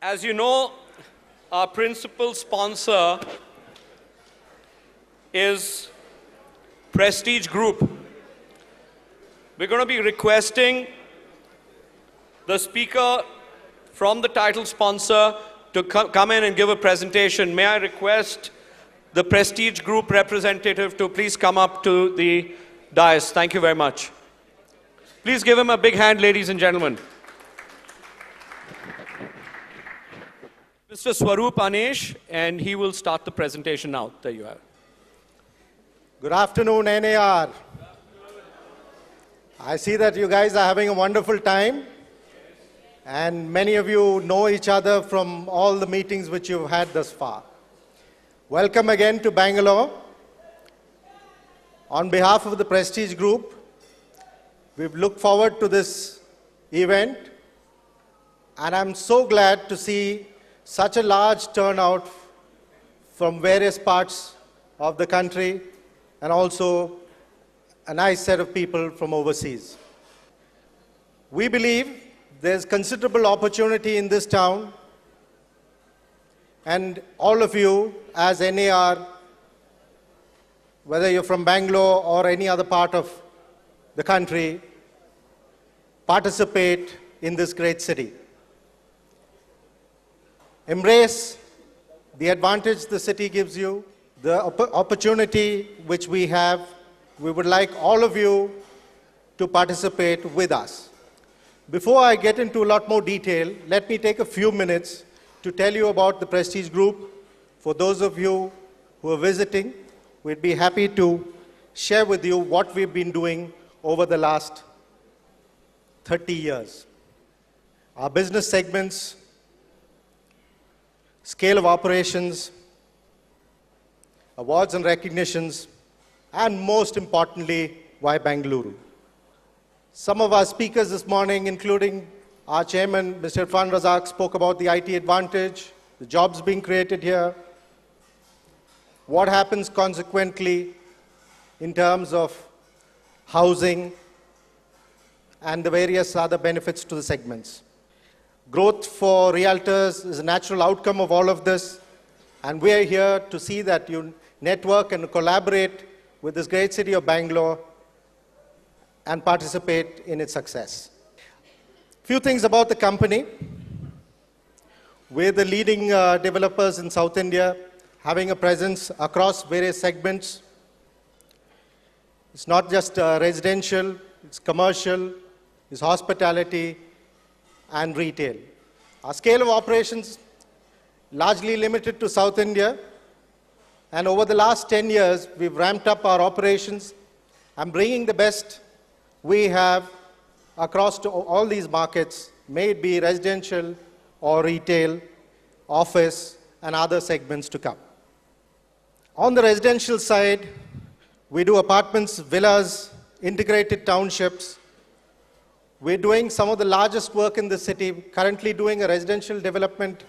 As you know, our principal sponsor is Prestige Group. We're going to be requesting the speaker from the title sponsor to come in and give a presentation. May I request the Prestige Group representative to please come up to the dais. Thank you very much. Please give him a big hand, ladies and gentlemen. Mr. Swaroop Anesh, and he will start the presentation now. There you are. Good afternoon, NAR. I see that you guys are having a wonderful time. And many of you know each other from all the meetings which you've had thus far. Welcome again to Bangalore. On behalf of the Prestige Group, we've looked forward to this event. And I'm so glad to see such a large turnout from various parts of the country and also a nice set of people from overseas. We believe there's considerable opportunity in this town, and all of you as NAR, whether you're from Bangalore or any other part of the country, participate in this great city. Embrace the advantage the city gives you, the opportunity which we have. We would like all of you to participate with us. Before I get into a lot more detail, let me take a few minutes to tell you about the Prestige Group. For those of you who are visiting, we'd be happy to share with you what we've been doing over the last 30 years. Our business segments, scale of operations, awards and recognitions, and most importantly, why Bengaluru. Some of our speakers this morning, including our chairman, Mr. Irfan Razak, spoke about the IT advantage, the jobs being created here, what happens consequently in terms of housing and the various other benefits to the segments. Growth for realtors is a natural outcome of all of this, and we are here to see that you network and collaborate with this great city of Bangalore and participate in its success. Few things about the company. We're the leading developers in South India, having a presence across various segments. It's not just residential, it's commercial, it's hospitality, and retail. Our scale of operations largely limited to South India, and over the last 10 years, we've ramped up our operations and bringing the best we have across to all these markets, may it be residential or retail, office, and other segments to come. On the residential side, we do apartments, villas, integrated townships. We're doing some of the largest work in the city, currently doing a residential development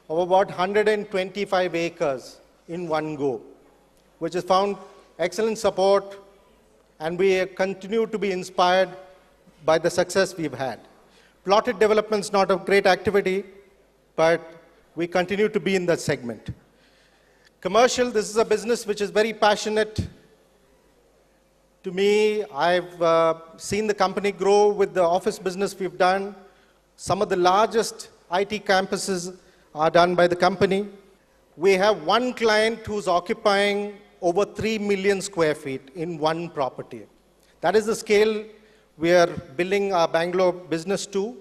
of about 125 acres in one go, which has found excellent support, and we continue to be inspired by the success we've had. Plotted development's not a great activity, but we continue to be in that segment. Commercial, this is a business which is very passionate to me. I've seen the company grow with the office business we've done. Some of the largest IT campuses are done by the company. We have one client who's occupying over 3 million square feet in one property. That is the scale we are building our Bangalore business to.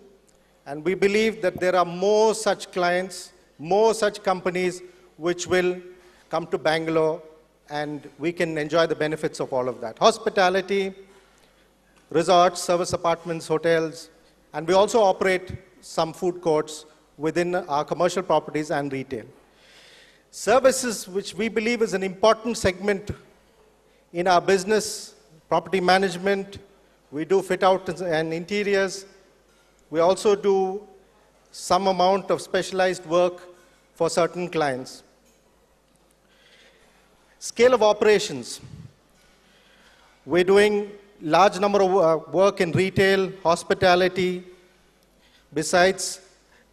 And we believe that there are more such clients, more such companies which will come to Bangalore, and we can enjoy the benefits of all of that. Hospitality, resorts, service apartments, hotels, and we also operate some food courts within our commercial properties and retail. Services, which we believe is an important segment in our business, property management, we do fit out and interiors. We also do some amount of specialized work for certain clients. Scale of operations. We're doing large number of work in retail, hospitality. Besides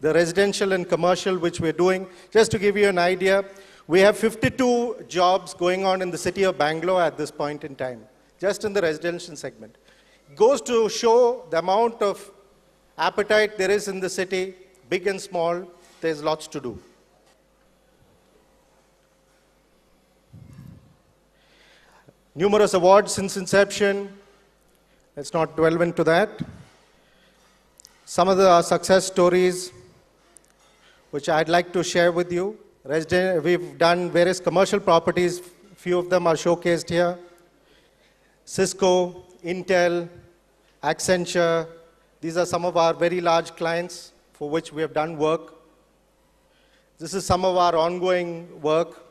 the residential and commercial which we're doing. Just to give you an idea, we have 52 jobs going on in the city of Bangalore at this point in time, just in the residential segment. It goes to show the amount of appetite there is in the city, big and small, there's lots to do. Numerous awards since inception. Let's not dwell into that. Some of the success stories which I'd like to share with you. We've done various commercial properties. Few of them are showcased here. Cisco, Intel, Accenture. These are some of our very large clients for which we have done work. This is some of our ongoing work.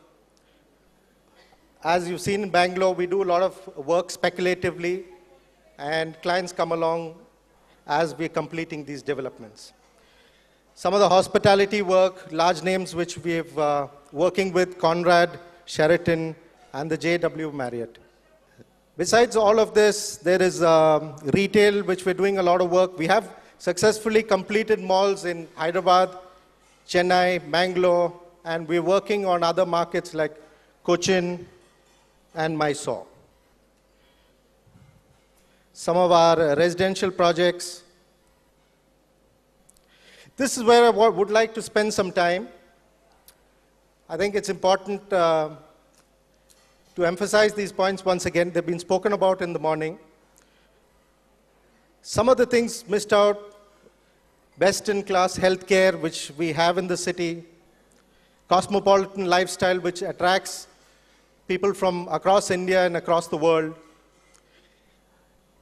As you've seen in Bangalore, we do a lot of work speculatively, and clients come along as we're completing these developments. Some of the hospitality work, large names which we've working with Conrad, Sheraton, and the JW Marriott. Besides all of this, there is retail, which we're doing a lot of work. We have successfully completed malls in Hyderabad, Chennai, Bangalore, and we're working on other markets like Cochin and Mysore. Some of our residential projects. This is where I would like to spend some time. I think it's important to emphasize these points once again. They've been spoken about in the morning. Some of the things missed out, best-in-class healthcare, which we have in the city, cosmopolitan lifestyle, which attracts people from across India and across the world.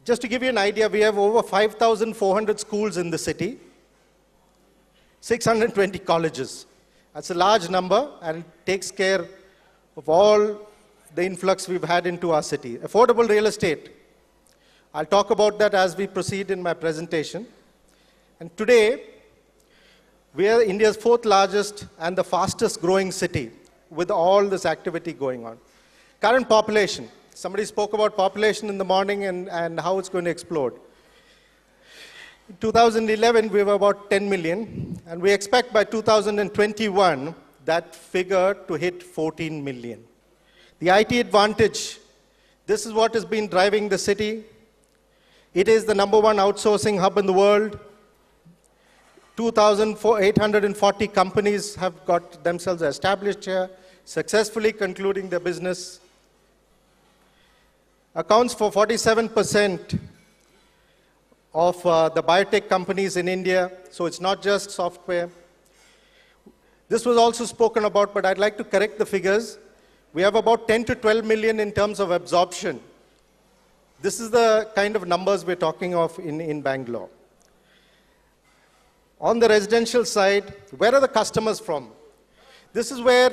Just to give you an idea, we have over 5,400 schools in the city, 620 colleges. That's a large number, and it takes care of all the influx we've had into our city. Affordable real estate. I'll talk about that as we proceed in my presentation. And today, we are India's 4th largest and the fastest growing city with all this activity going on. Current population. Somebody spoke about population in the morning and how it's going to explode. In 2011, we were about 10 million, and we expect by 2021 that figure to hit 14 million. The IT advantage, this is what has been driving the city. It is the #1 outsourcing hub in the world. 2,840 companies have got themselves established here, successfully concluding their business. Accounts for 47% of the biotech companies in India, so it's not just software. This was also spoken about, but I'd like to correct the figures. We have about 10 to 12 million in terms of absorption. This is the kind of numbers we're talking of in Bangalore. On the residential side, where are the customers from? This is where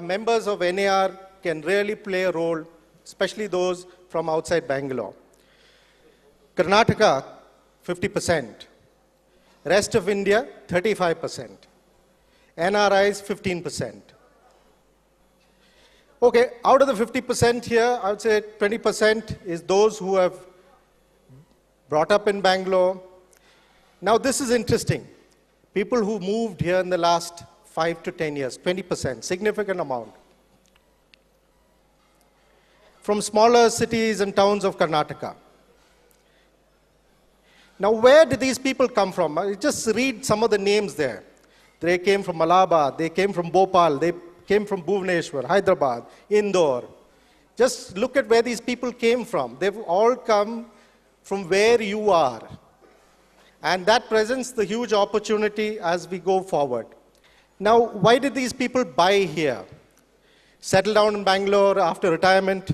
members of NAR can really play a role, especially those from outside Bangalore. Karnataka, 50%. Rest of India, 35%. NRIs, 15%. Okay, out of the 50% here, I would say 20% is those who have brought up in Bangalore. Now this is interesting. People who moved here in the last 5 to 10 years, 20%, significant amount. From smaller cities and towns of Karnataka. Now, where did these people come from? I just read some of the names there. They came from Allahabad, they came from Bhopal, they came from Bhubaneswar, Hyderabad, Indore. Just look at where these people came from. They've all come from where you are. And that presents the huge opportunity as we go forward. Now, why did these people buy here? Settle down in Bangalore after retirement,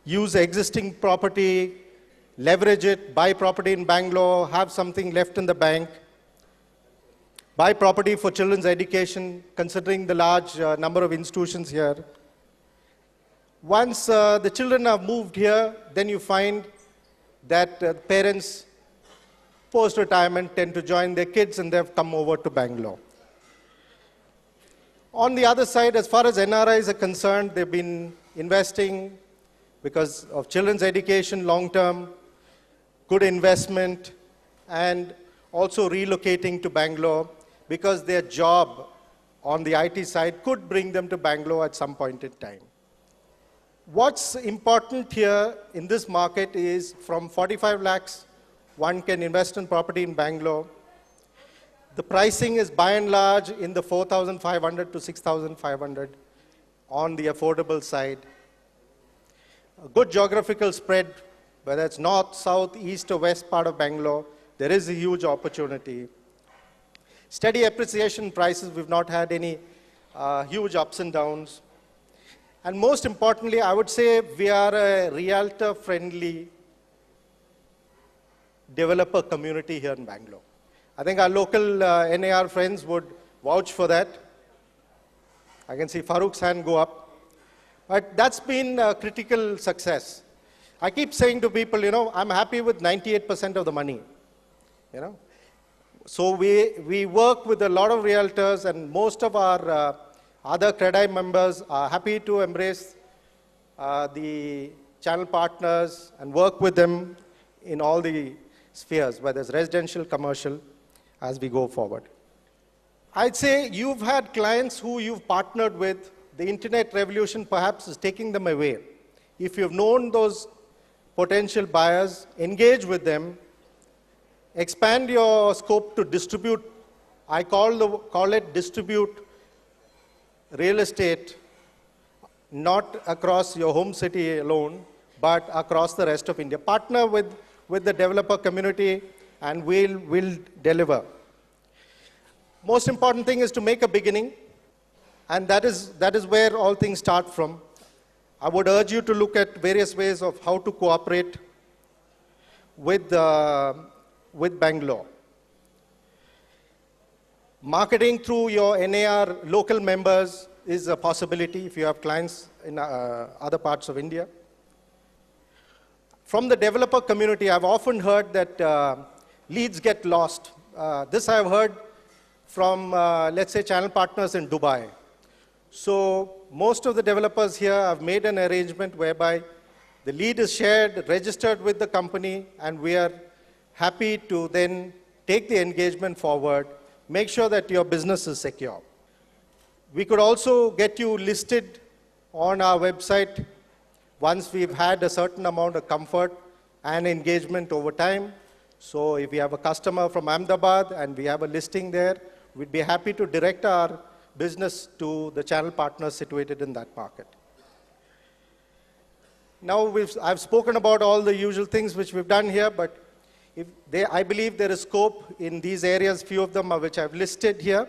use existing property, leverage it, buy property in Bangalore, have something left in the bank, buy property for children's education, considering the large number of institutions here. Once the children have moved here, then you find that parents post-retirement tend to join their kids and they've come over to Bangalore. On the other side, as far as NRIs are concerned, they've been investing because of children's education long-term, good investment, and also relocating to Bangalore. because their job on the IT side could bring them to Bangalore at some point in time. What's important here in this market is from 45 lakhs, one can invest in property in Bangalore. The pricing is by and large in the 4,500 to 6,500 on the affordable side. A good geographical spread, whether it's north, south, east or west part of Bangalore, there is a huge opportunity. Steady appreciation prices, we've not had any huge ups and downs. And most importantly, I would say we are a realtor-friendly developer community here in Bangalore. I think our local NAR friends would vouch for that. I can see Farooq's hand go up. But that's been a critical success. I keep saying to people, I'm happy with 98% of the money. So we work with a lot of realtors, and most of our other CREDAI members are happy to embrace the channel partners and work with them in all the spheres, whether it's residential, commercial, as we go forward. I'd say you've had clients who you've partnered with. The internet revolution perhaps is taking them away. If you've known those potential buyers, engage with them, expand your scope to distribute. I call it distribute real estate, not across your home city alone, but across the rest of India. Partner with the developer community, and we'll deliver. Most important thing is to make a beginning, and that is where all things start from. I would urge you to look at various ways of how to cooperate with Bangalore. Marketing through your NAR local members is a possibility if you have clients in other parts of India. From the developer community, I've often heard that leads get lost. This I've heard from, let's say, channel partners in Dubai. So most of the developers here have made an arrangement whereby the lead is shared, registered with the company, and we are happy to then take the engagement forward, make sure that your business is secure. We could also get you listed on our website once we've had a certain amount of comfort and engagement over time. So if we have a customer from Ahmedabad and we have a listing there, we'd be happy to direct our business to the channel partners situated in that market. Now, I've spoken about all the usual things which we've done here, but I believe there is scope in these areas, few of them which I've listed here.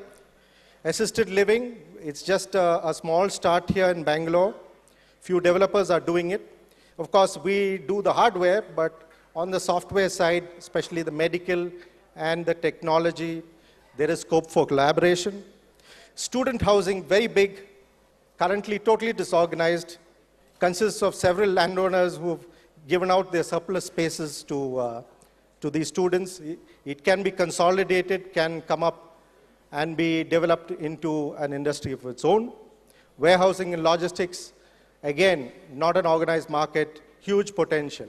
Assisted living, it's just a small start here in Bangalore. Few developers are doing it. Of course, we do the hardware, but on the software side, especially the medical and the technology, there is scope for collaboration. Student housing, very big, currently totally disorganized, consists of several landowners who've given out their surplus spaces to these students. It can be consolidated, can come up and be developed into an industry of its own. Warehousing and logistics, again, not an organized market, huge potential.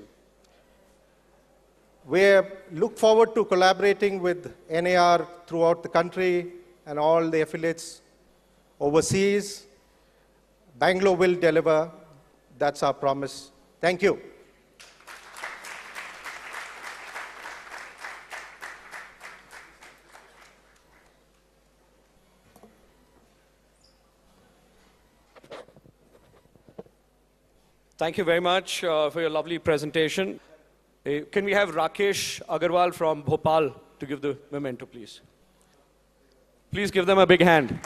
We look forward to collaborating with NAR throughout the country and all the affiliates overseas. Bangalore will deliver. That's our promise. Thank you. Thank you very much for your lovely presentation. Can we have Rakesh Agarwal from Bhopal to give the memento, please? Please give them a big hand.